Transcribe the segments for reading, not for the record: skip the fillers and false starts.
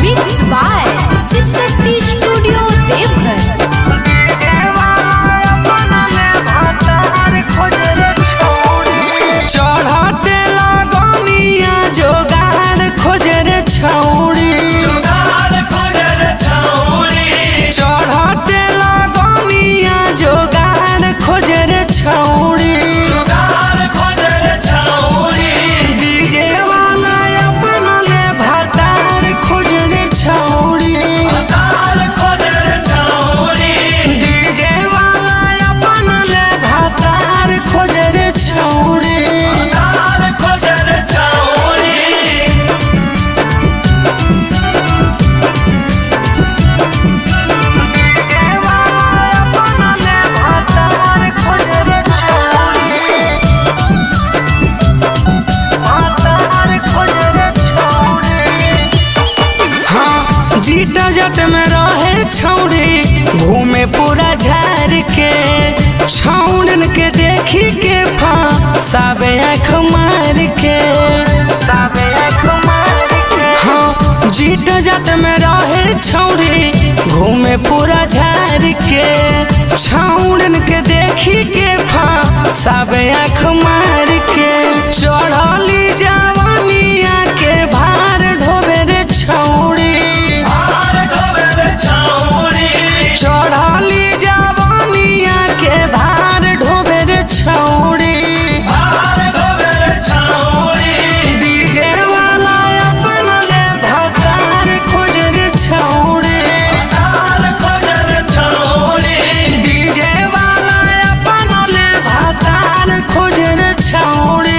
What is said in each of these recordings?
Mix by Shiv Shakti studio Deoghar. चढ़ते लगनिया जोगार खोजे रे छौड़ी, चढ़ते लगनिया जोगार खोजे रे छौड़ी, डीजे वाला अपन ले भतार खोजे रे छौड़ी, डीजे वाला अपन ले भतार खोजे रे छौड़ी। जीटा जट में रहे छौड़ी घूमे पूरा झार के, छौड़न के देखी के साबे आँख मार के, हाँ जीटा जट में रहे छौड़ी घूमे पूरा झार के, छौड़न के देखी के साबे आँख मार के, चढ़ली जवानिया के भार ढोबे रे छौड़ी, चढ़ली जवानिया के भार ढोबे रे छौड़ी, डीजे वाला अपन ले भतार खोजे रे छौड़ी, डीजे वाला अपन ले भतार खोजे रे छौड़ी।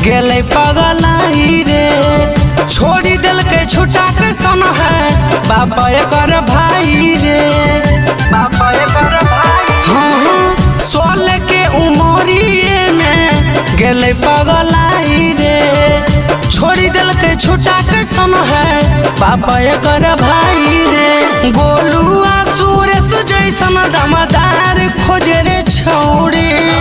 गेले पगलाई रे छोड़ी दिल के छुटा के सन है बापा एकर भाई रे, बापा एकर भाई, हाँ 16 के उमरिए में गेले पगलाई रे छोड़ी दिल के छुटा के सन है बापा एकर भाई रे, गोलुआ सुरेश जैसन दमदार खोजे रे छौड़ी।